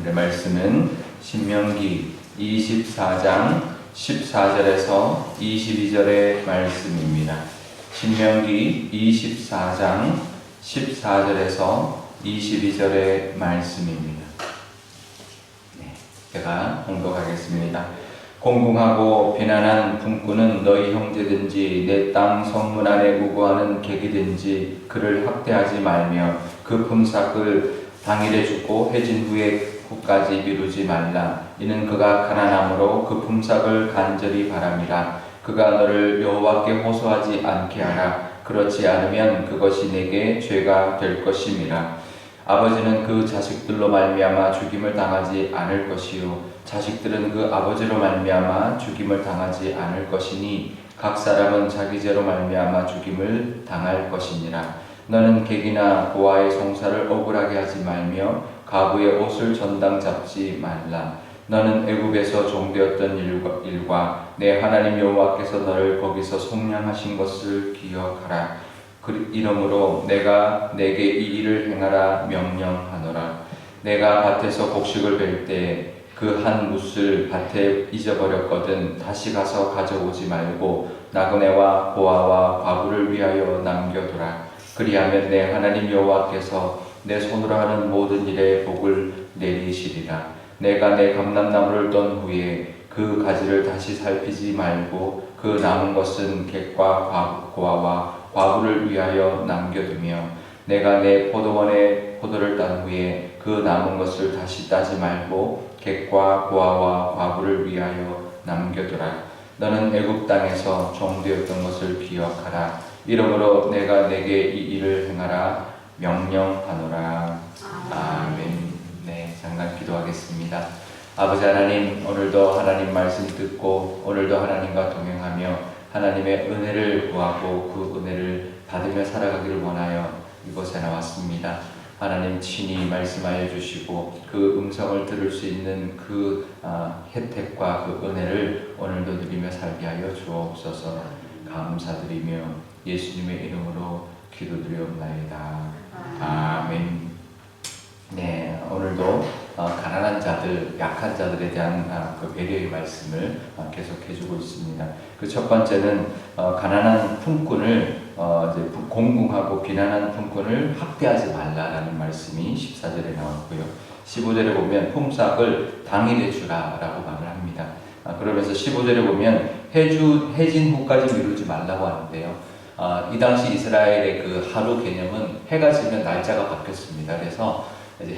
오늘의 말씀은 신명기 24장 14절에서 22절의 말씀입니다. 신명기 24장 14절에서 22절의 말씀입니다. 제가 봉독하겠습니다. 공궁하고 비난한 품꾼은 너희 형제든지 내 땅 성문 안에 우거하는 객이든지 그를 학대하지 말며 그 품삯을 당일에 주고 해진 후까지 미루지 말라. 이는 그가 가난함으로 그 품삯을 간절히 바람이라. 그가 너를 여호와께 호소하지 않게 하라. 그렇지 않으면 그것이 내게 죄가 될 것임이라. 아버지는 그 자식들로 말미암아 죽임을 당하지 않을 것이요 자식들은 그 아버지로 말미암아 죽임을 당하지 않을 것이니 각 사람은 자기 죄로 말미암아 죽임을 당할 것이니라. 너는 객이나 고아의 송사를 억울하게 하지 말며 가부의 옷을 전당 잡지 말라. 너는 애굽에서 종되었던 일과 내 하나님 여호와께서 너를 거기서 속량하신 것을 기억하라. 이러므로 내가 내게 이 일을 행하라 명령하노라. 내가 밭에서 곡식을 벨 때 그 한 뭇을 밭에 잊어버렸거든 다시 가서 가져오지 말고 나그네와 고아와 과부를 위하여 남겨두라. 그리하면 내 하나님 여호와께서 내 손으로 하는 모든 일에 복을 내리시리라. 내가 내 감람나무를 떤 후에 그 가지를 다시 살피지 말고 그 남은 것은 객과 고아와 과부를 위하여 남겨두며 내가 내 포도원에 포도를 딴 후에 그 남은 것을 다시 따지 말고 객과 고아와 과부를 위하여 남겨두라. 너는 애굽 땅에서 종되었던 것을 기억하라. 이러므로 내가 내게 이 일을 행하라 명령하노라. 아멘. 네, 잠깐 기도하겠습니다. 아버지 하나님, 오늘도 하나님 말씀 듣고 오늘도 하나님과 동행하며 하나님의 은혜를 구하고 그 은혜를 받으며 살아가기를 원하여 이곳에 나왔습니다. 하나님 친히 말씀하여 주시고 그 음성을 들을 수 있는 그 혜택과 그 은혜를 오늘도 누리며 살게 하여 주옵소서. 감사드리며 예수님의 이름으로 기도드리옵나이다. 아멘. 네, 오늘도 가난한 자들, 약한 자들에 대한 그 배려의 말씀을 계속해주고 있습니다. 그 첫 번째는 가난한 품꾼을 이제 공궁하고 비난한 품꾼을 학대하지 말라라는 말씀이 14절에 나왔고요. 15절에 보면 품삯을 당일에 주라라고 말을 합니다. 그러면서 15절에 보면 해진 후까지 미루지 말라고 하는데요. 이 당시 이스라엘의 그 하루 개념은 해가 지면 날짜가 바뀌었습니다. 그래서 이제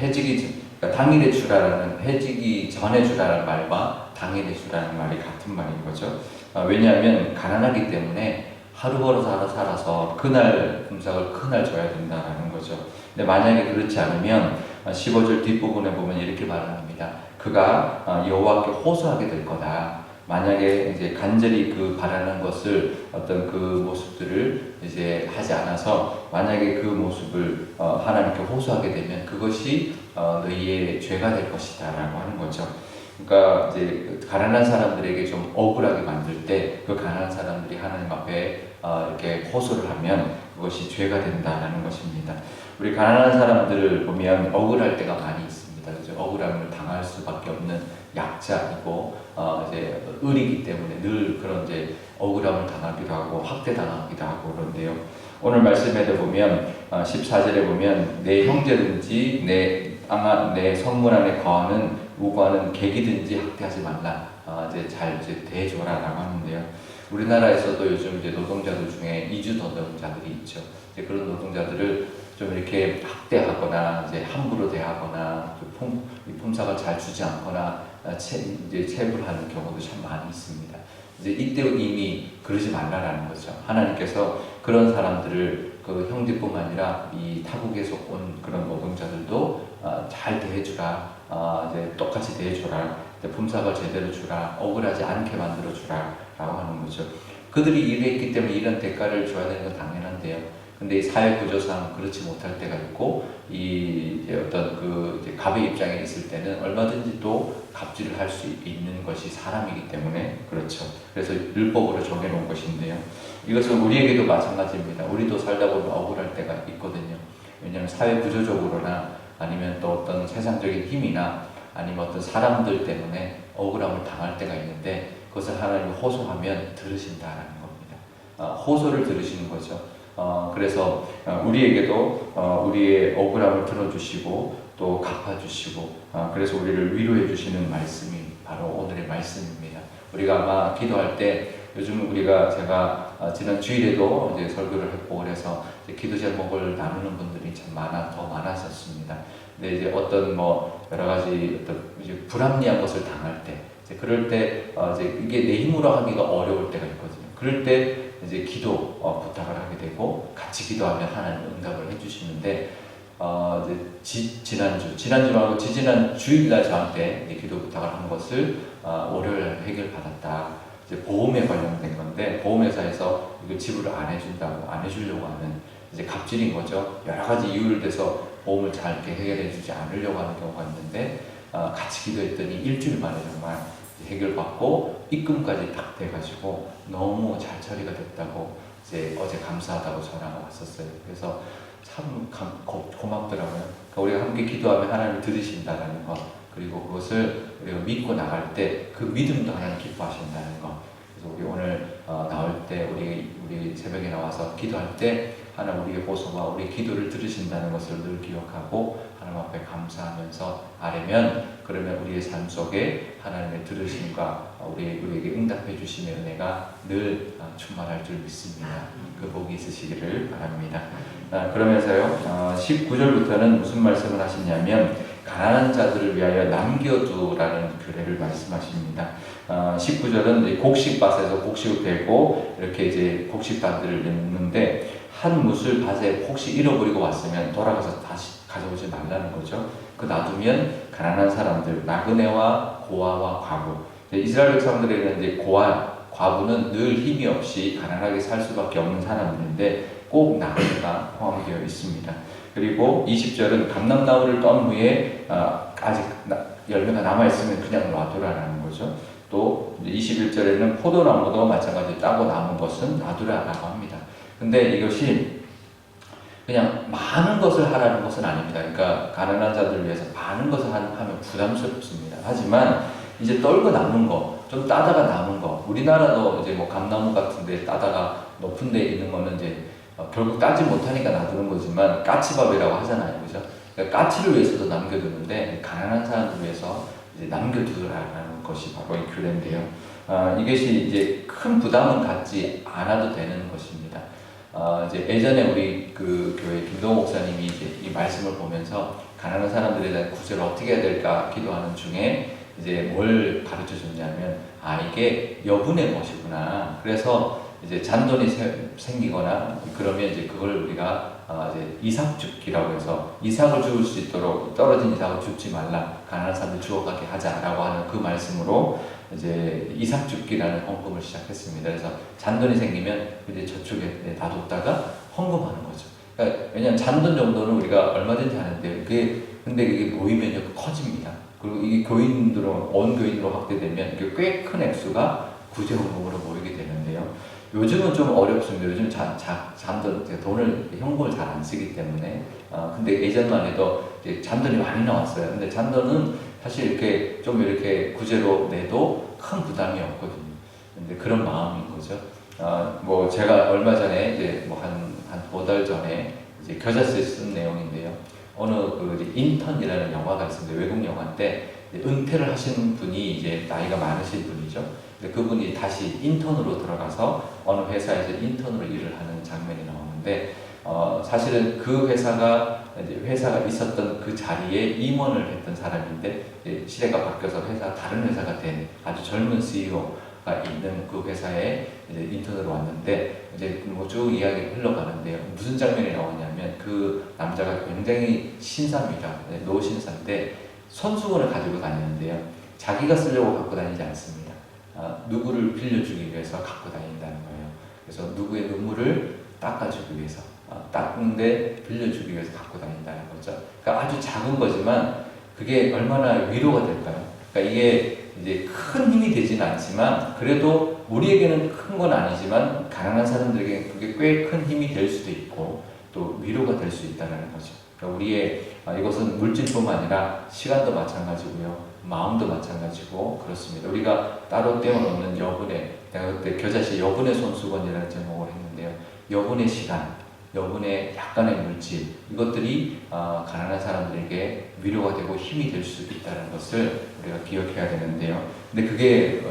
그러니까 당일에 주라라는 해지기 전에 주라는 말과 당일에 주라는 말이 같은 말인 거죠. 왜냐하면 가난하기 때문에 하루 벌어서 하루 살아서 그날 품삯을 그날 줘야 된다는 거죠. 근데 만약에 그렇지 않으면 15절 뒷부분에 보면 이렇게 말을 합니다. 그가 여호와께 호소하게 될 거다. 만약에 이제 간절히 그 바라는 것을 어떤 그 모습들을 이제 하지 않아서 만약에 그 모습을 하나님께 호소하게 되면 그것이 너희의 죄가 될 것이다라고 하는 거죠. 그러니까 이제 가난한 사람들에게 좀 억울하게 만들 때 그 가난한 사람들이 하나님 앞에 이렇게 호소를 하면 그것이 죄가 된다라는 것입니다. 우리 가난한 사람들을 보면 억울할 때가 많이 있습니다. 그죠? 억울함을 당할 수밖에 없는 약자이고 이제 을이기 때문에 늘 그런 이제 억울함을 당하기도 하고 학대당하기도 하고 그런데요. 오늘 말씀에도 보면 14절에 보면 내 형제든지 내 성문 안에 우거하는 객이든지 학대하지 말라. 이제 잘 대해줘라라고 하는데요. 우리나라에서도 요즘 이제 노동자들 중에 이주 노동자들이 있죠. 이제 그런 노동자들을 좀 이렇게 학대하거나 이제 함부로 대하거나 품삯을 잘 주지 않거나 이제 체불하는 경우도 참 많이 있습니다. 이제 이때 이미 그러지 말라라는 거죠. 하나님께서 그런 사람들을 그 형제뿐만 아니라 이 타국에서 온 그런 노동자들도 잘 대해주라, 이제 똑같이 대해주라, 품삯을 제대로 주라, 억울하지 않게 만들어 주라라고 하는 거죠. 그들이 일했기 때문에 이런 대가를 줘야 되는 건 당연한데요. 근데 이 사회 구조상 그렇지 못할 때가 있고 어떤 그 이제 갑의 입장에 있을 때는 얼마든지 또 갑질을 할 수 있는 것이 사람이기 때문에 그렇죠. 그래서 율법으로 정해놓은 것인데요. 이것은 우리에게도 마찬가지입니다. 우리도 살다 보면 억울할 때가 있거든요. 왜냐하면 사회 구조적으로나 아니면 또 어떤 세상적인 힘이나 아니면 어떤 사람들 때문에 억울함을 당할 때가 있는데 그것을 하나님이 호소하면 들으신다라는 겁니다. 호소를 들으시는 거죠. 그래서 우리에게도 우리의 억울함을 들어주시고 또 갚아주시고 그래서 우리를 위로해 주시는 말씀이 바로 오늘의 말씀입니다. 우리가 아마 기도할 때 요즘 제가 지난 주일에도 이제 설교를 했고 그래서 기도 제목을 나누는 분들이 참 더 많았었습니다. 근데 이제 어떤 여러 가지 어떤 이제 불합리한 것을 당할 때 이제 그럴 때 이제 이게 내 힘으로 하기가 어려울 때가 있거든요. 그럴 때 이제 기도 부탁을 하게 되고 같이 기도하면 하나님 응답을 해주시는데 이제 지난주 말고 지지난 주일날 저한테 기도 부탁을 한 것을 월요일 해결받았다. 이제 보험에 관련된 건데 보험회사에서 이거 지불을 안 해주려고 하는 이제 갑질인 거죠. 여러 가지 이유를 대서 보험을 잘 이렇게 해결해주지 않으려고 하는 경우가 있는데 같이 기도했더니 일주일 만에 정말 해결받고 입금까지 딱 돼가지고 너무 잘 처리가 됐다고 이제 어제 감사하다고 전화가 왔었어요. 그래서 참 고맙더라고요. 그러니까 우리가 함께 기도하면 하나님이 들으신다는 것, 그리고 그것을 우리가 믿고 나갈 때 그 믿음도 하나님 기뻐하신다는 것. 그래서 우리 오늘 나올 때 우리 새벽에 나와서 기도할 때 하나님 우리의 호소와 우리의 기도를 들으신다는 것을 늘 기억하고 하나님 앞에 감사하면서 아뢰면 그러면 우리의 삶 속에 하나님의 들으심과 우리에게 응답해 주심의 은혜가 늘 충만할 줄 믿습니다. 그 복이 있으시기를 바랍니다. 그러면서요 19절부터는 무슨 말씀을 하시냐면 가난한 자들을 위하여 남겨두라는 규례를 말씀하십니다. 19절은 곡식밭에서 곡식을 베고 이렇게 이제 곡식밭들을 넣는데 한 무술 밭에 혹시 잃어버리고 왔으면 돌아가서 다시 가져오지 말라는 거죠. 그 놔두면 가난한 사람들, 나그네와 고아와 과부. 이스라엘 백성들에게는 이제 과부는 늘 힘이 없이 가난하게 살 수밖에 없는 사람들인데 꼭 나그네가 포함되어 있습니다. 그리고 20절은 감람나무를 떤 후에 아직 열매가 남아있으면 그냥 놔두라는 거죠. 또 21절에는 포도나무도 마찬가지로 따고 남은 것은 놔두라라고 합니다. 근데 이것이 그냥 많은 것을 하라는 것은 아닙니다. 그러니까 가난한 자들을 위해서 많은 것을 하면 부담스럽습니다. 하지만 이제 떨고 남은 거, 좀 따다가 남은 거, 우리나라도 이제 감나무 같은데 따다가 높은 데 있는 거는 이제 결국 따지 못하니까 놔두는 거지만 까치밥이라고 하잖아요, 그죠? 그러니까 까치를 위해서도 남겨두는데 가난한 사람들 위해서 이제 남겨두라는 것이 바로 이 규례인데요. 이것이 이제 큰 부담은 갖지 않아도 되는 것입니다. 이제 예전에 우리 그 교회 김동호 목사님이 이제 이 말씀을 보면서 가난한 사람들에 대한 구제를 어떻게 해야 될까 기도하는 중에 이제 뭘 가르쳐 줬냐면 이게 여분의 것이구나. 그래서 이제 잔돈이 생기거나 그러면 이제 그걸 우리가 이제 이삭줍기라고 해서 이삭을 주울 수 있도록 떨어진 이삭을 줍지 말라. 가난한 사람들 주워가게 하자라고 하는 그 말씀으로 이제 이삭줍기라는 헌금을 시작했습니다. 그래서 잔돈이 생기면 이제 저축에 놔뒀다가 헌금하는 거죠. 그러니까 왜냐하면 잔돈 정도는 우리가 얼마든지 하는데 근데 그게 모이면 커집니다. 그리고 이게 온 교인으로 확대되면 이게 꽤 큰 액수가 구제헌금으로 모이게 되는데요. 요즘은 좀 어렵습니다. 요즘 잔돈, 돈을, 현금을 잘 안 쓰기 때문에. 근데 예전만 해도 이제 잔돈이 많이 나왔어요. 근데 잔돈은 사실 이렇게 구제로 내도 큰 부담이 없거든요. 근데 그런 마음인 거죠. 제가 얼마 전에 이제 한 5달 전에 이제 겨자씨에 쓴 내용인데요. 어느 인턴이라는 영화가 있습니다. 외국 영화인데 은퇴를 하신 분이 이제 나이가 많으신 분이죠. 그분이 다시 인턴으로 들어가서 어느 회사에서 인턴으로 일을 하는 장면이 나오는데 사실은 그 회사가 있었던 그 자리에 임원을 했던 사람인데 시대가 바뀌어서 다른 회사가 된 아주 젊은 CEO가 있는 그 회사에 이제 인턴으로 왔는데 이제 쭉 이야기가 흘러가는데요. 무슨 장면이 나오냐면 그 남자가 굉장히 신사입니다. 노신사인데 손수건을 가지고 다니는데요. 자기가 쓰려고 갖고 다니지 않습니다. 누구를 빌려주기 위해서 갖고 다닌다는 거예요. 그래서 누구의 눈물을 닦아주기 위해서, 닦는데 빌려주기 위해서 갖고 다닌다는 거죠. 그러니까 아주 작은 거지만 그게 얼마나 위로가 될까요? 그러니까 이게 이제 큰 힘이 되지는 않지만 그래도 우리에게는 큰 건 아니지만 가난한 사람들에게 그게 꽤 큰 힘이 될 수도 있고 또 위로가 될 수 있다는 거죠. 그러니까 우리의 이것은 물질뿐만 아니라 시간도 마찬가지고요, 마음도 마찬가지고 그렇습니다. 우리가 따로 떼어놓는 여분의, 내가 그때 겨자씨 여분의 손수건이라는 제목을 했는데요. 여분의 시간, 여분의 약간의 물질, 이것들이 가난한 사람들에게 위로가 되고 힘이 될 수 있다는 것을 우리가 기억해야 되는데요. 근데 그게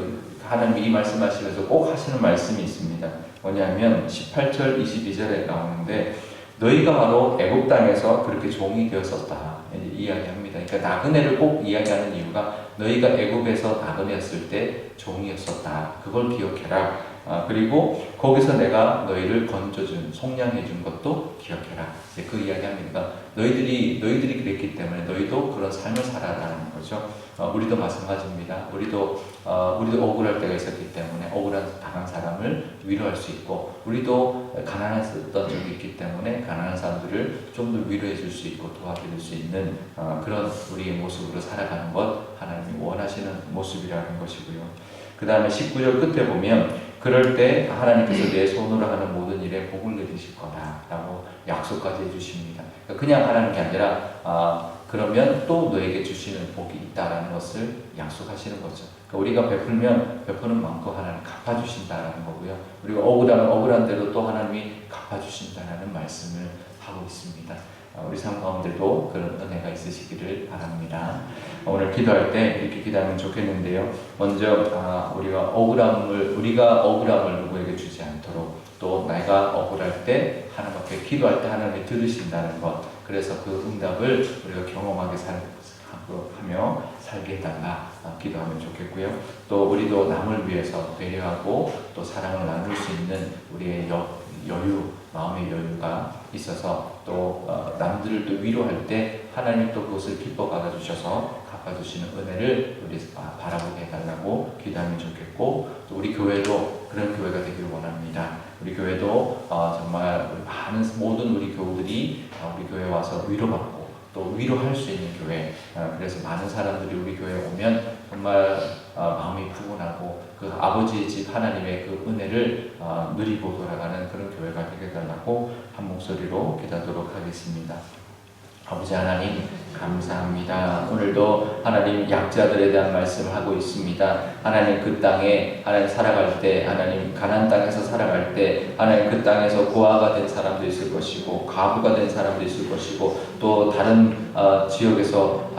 하나님이 이 말씀하시면서 꼭 하시는 말씀이 있습니다. 뭐냐면 18절 22절에 나오는데, 너희가 바로 애굽 땅에서 그렇게 종이 되었었다 이야기합니다. 그러니까 나그네를 꼭 이야기하는 이유가 너희가 애굽에서 나그네였을 때 종이었었다, 그걸 기억해라. 그리고 거기서 내가 너희를 건져준, 속량해준 것도 기억해라. 그 이야기합니다. 너희들이 그랬기 때문에 너희도 그런 삶을 살아라는 거죠. 우리도 마찬가지입니다. 우리도 억울할 때가 있었기 때문에 억울한 당한 사람을 위로할 수 있고, 우리도 가난했던 적이 있기 때문에 가난한 사람들을 좀 더 위로해 줄 수 있고 도와드릴 수 있는 그런 우리의 모습으로 살아가는 것, 하나님이 원하시는 모습이라는 것이고요. 그 다음에 19절 끝에 보면, 그럴 때 하나님께서 내 손으로 하는 모든 일에 복을 내리실 거다 라고 약속까지 해주십니다. 그냥 하라는 게 아니라 그러면 또 너에게 주시는 복이 있다라는 것을 약속하시는 거죠. 그러니까 우리가 베풀면 베푸는 만큼 하나님 갚아주신다라는 거고요. 우리가 억울하면 억울한 대로 또 하나님이 갚아주신다라는 말씀을 하고 있습니다. 우리 삶 가운데도 그런 은혜가 있으시기를 바랍니다. 오늘 기도할 때 이렇게 기도하면 좋겠는데요. 먼저 우리가 억울함을 누구에게 주지 않도록, 또 내가 억울할 때 하나님 앞에 기도할 때 하나님이 들으신다는 것, 그래서 그 응답을 우리가 경험하게 하며 살게 해달라 기도하면 좋겠고요. 또 우리도 남을 위해서 배려하고 또 사랑을 나눌 수 있는 우리의 여유, 마음의 여유가 있어서 또 남들을 또 위로할 때 하나님 또 그것을 기뻐 받아주셔서 갚아주시는 은혜를 우리 바라보게 해달라고 기도하면 좋겠고, 또 우리 교회도 그런 교회가 되기를 원합니다. 우리 교회도 정말 모든 우리 교우들이 우리 교회에 와서 위로받고 또 위로할 수 있는 교회, 그래서 많은 사람들이 우리 교회에 오면 정말 마음이 푸근하고 그 아버지의 집 하나님의 그 은혜를 누리고 돌아가는 그런 교회가 되게 달라고 한 목소리로 기도하도록 하겠습니다. 아버지 하나님 감사합니다. 오늘도 하나님 약자들에 대한 말씀을 하고 있습니다. 하나님 그 땅에 하나님 살아갈 때, 하나님 가나안 땅에서 살아갈 때 하나님 그 땅에서 고아가 된 사람도 있을 것이고 과부가 된 사람도 있을 것이고, 또 다른 지역에서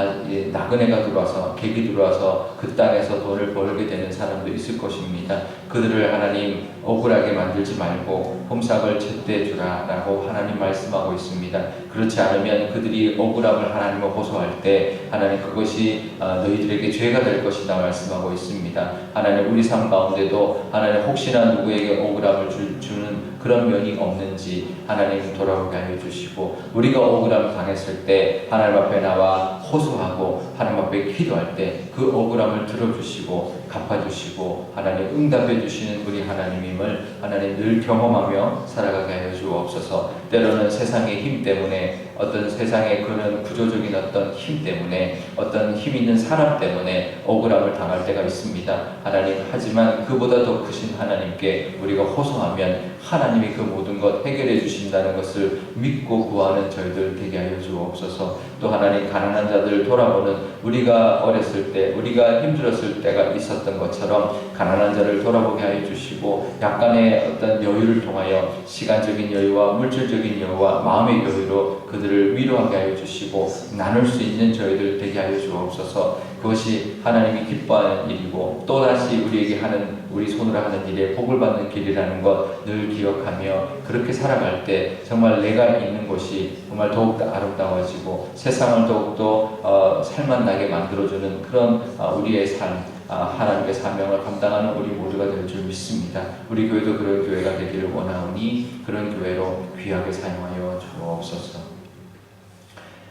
나그네가 들어와서 객이 들어와서 그 땅에서 돈을 벌게 되는 사람도 있을 것입니다. 그들을 하나님 억울하게 만들지 말고 폼삭을 제때 주라 라고 하나님 말씀하고 있습니다. 그렇지 않으면 그들이 억울함을 하나님을 호소할 때 하나님 그것이 너희들에게 죄가 될 것이다 말씀하고 있습니다. 하나님 우리 삶 가운데도 하나님 혹시나 누구에게 억울함을 주는 그런 면이 없는지 하나님 돌아오게 하여 주시고, 우리가 억울함을 당했을 때 하나님 앞에 나와 호소하고 하나님 앞에 기도할 때 그 억울함을 들어주시고 갚아주시고 하나님 응답해 주시는 우리 하나님임을 하나님 늘 경험하며 살아가게 하여 주옵소서. 때로는 세상의 힘 때문에, 어떤 세상의 그런 구조적인 어떤 힘 때문에, 어떤 힘 있는 사람 때문에 억울함을 당할 때가 있습니다. 하나님, 하지만 그보다 더 크신 하나님께 우리가 호소하면 하나님이 그 모든 것 해결해 주신다는 것을 믿고 구하는 저희들 되게 하여 주옵소서. 또 하나님 가난한 자들 돌아보는, 우리가 어렸을 때 우리가 힘들었을 때가 있었던 것처럼 가난한 자를 돌아보게 하여 주시고, 약간의 어떤 여유를 통하여 시간적인 여유와 물질적인 여유와 마음의 여유로 그들을 위로하게 하여 주시고 나눌 수 있는 저희들 되게 하여 주옵소서. 그것이 하나님이 기뻐하는 일이고 또다시 우리에게 하는, 우리 손으로 하는 일에 복을 받는 길이라는 것 늘 기억하며 그렇게 살아갈 때 정말 내가 있는 곳이 정말 더욱더 아름다워지고 세상을 더욱더 살만나게 만들어주는 그런 우리의 삶, 하나님의 사명을 감당하는 우리 모두가 될 줄 믿습니다. 우리 교회도 그런 교회가 되기를 원하오니 그런 교회로 귀하게 사용하여 주옵소서.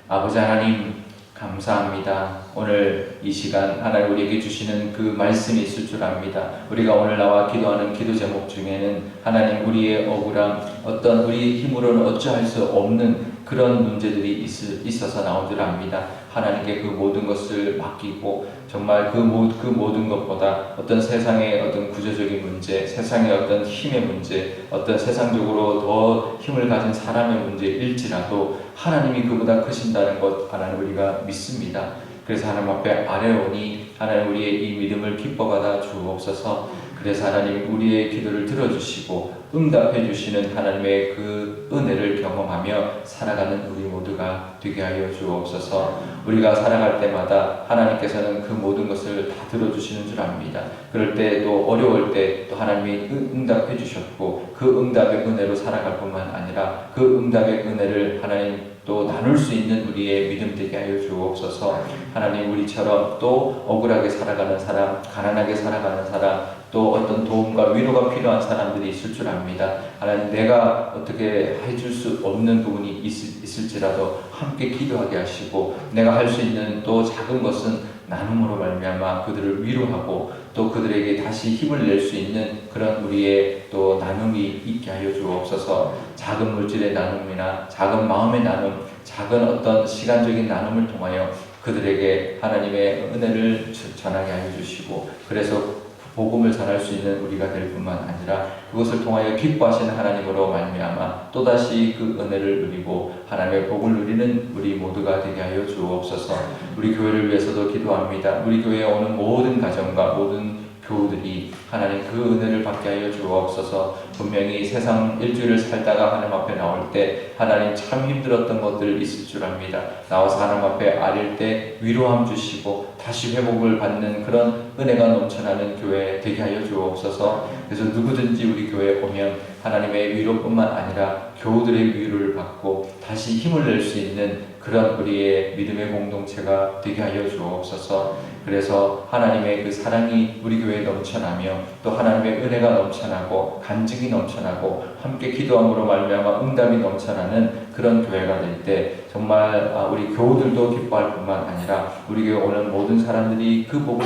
아버지 하나님 감사합니다. 오늘 이 시간 하나님 우리에게 주시는 그 말씀이 있을 줄 압니다. 우리가 오늘 나와 기도하는 기도 제목 중에는 하나님 우리의 억울함, 어떤 우리 힘으로는 어찌할 수 없는 그런 문제들이 있어서 나온 줄 압니다. 하나님께 그 모든 것을 맡기고 정말 그 모든 것보다 어떤 세상의 어떤 구조적인 문제, 세상의 어떤 힘의 문제, 어떤 세상적으로 더 힘을 가진 사람의 문제일지라도 하나님이 그보다 크신다는 것 하나님 우리가 믿습니다. 그래서 하나님 앞에 아뢰오니 하나님 우리의 이 믿음을 기뻐받아 주옵소서. 그래서 하나님 우리의 기도를 들어주시고 응답해 주시는 하나님의 그 은혜를 경험하며 살아가는 우리 모두가 되게 하여 주옵소서. 우리가 살아갈 때마다 하나님께서는 그 모든 것을 다 들어주시는 줄 압니다. 그럴 때 또 어려울 때 또 하나님이 응답해 주셨고 그 응답의 은혜로 살아갈 뿐만 아니라 그 응답의 은혜를 하나님 또 나눌 수 있는 우리의 믿음 되게 하여 주옵소서. 하나님 우리처럼 또 억울하게 살아가는 사람, 가난하게 살아가는 사람, 또 어떤 도움과 위로가 필요한 사람들이 있을 줄 압니다. 하나님 내가 어떻게 해줄 수 없는 부분이 있을지라도 함께 기도하게 하시고 내가 할 수 있는 또 작은 것은 나눔으로 말미암아 그들을 위로하고 또 그들에게 다시 힘을 낼 수 있는 그런 우리의 또 나눔이 있게 하여 주옵소서. 작은 물질의 나눔이나 작은 마음의 나눔, 작은 어떤 시간적인 나눔을 통하여 그들에게 하나님의 은혜를 전하게 하여 주시고 그래서 복음을 전할 수 있는 우리가 될 뿐만 아니라 그것을 통하여 기뻐하시는 하나님으로 말미암아 또다시 그 은혜를 누리고 하나님의 복을 누리는 우리 모두가 되게 하여 주옵소서. 우리 교회를 위해서도 기도합니다. 우리 교회에 오는 모든 가정과 모든 교우들이 하나님 그 은혜를 받게 하여 주옵소서. 분명히 세상 일주일을 살다가 하나님 앞에 나올 때 하나님 참 힘들었던 것들 있을 줄 압니다. 나와서 하나님 앞에 아릴 때 위로함 주시고 다시 회복을 받는 그런 은혜가 넘쳐나는 교회 되게 하여 주옵소서. 그래서 누구든지 우리 교회에 오면 하나님의 위로뿐만 아니라 교우들의 위로를 받고 다시 힘을 낼 수 있는 그런 우리의 믿음의 공동체가 되게 하여 주옵소서. 그래서 하나님의 그 사랑이 우리 교회에 넘쳐나며 또 하나님의 은혜가 넘쳐나고 간증이 넘쳐나고 함께 기도함으로 말미암아 응답이 넘쳐나는 그런 교회가 될 때 정말 우리 교우들도 기뻐할 뿐만 아니라 우리 교회 오는 모든 사람들이 그 복을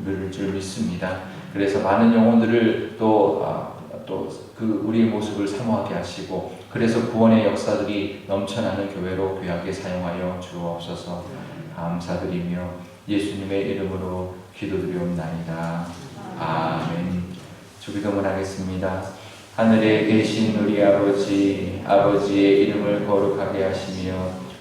누릴 줄 믿습니다. 그래서 많은 영혼들을 또 그 우리의 모습을 사모하게 하시고 그래서 구원의 역사들이 넘쳐나는 교회로 귀하게 사용하여 주옵소서. 감사드리며 예수님의 이름으로 기도드리옵나이다. 아멘. 주기도문 하겠습니다. 하늘에 계신 우리 아버지, 아버지의 이름을 거룩하게 하시며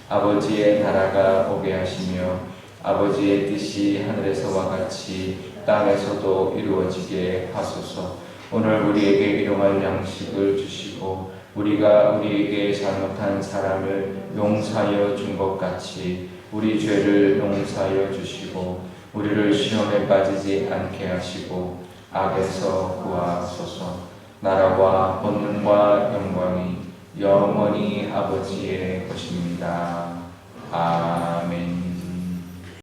아버지의 나라가 오게 하시며 아버지의 뜻이 하늘에서와 같이 땅에서도 이루어지게 하소서. 오늘 우리에게 일용할 양식을 주시고 우리가 우리에게 잘못한 사람을 용서하여 준 것 같이 우리 죄를 용서하여 주시고 우리를 시험에 빠지지 않게 하시고 악에서 구하소서. 나라와 권능과 영광이 영원히 아버지의 것입니다. 아멘.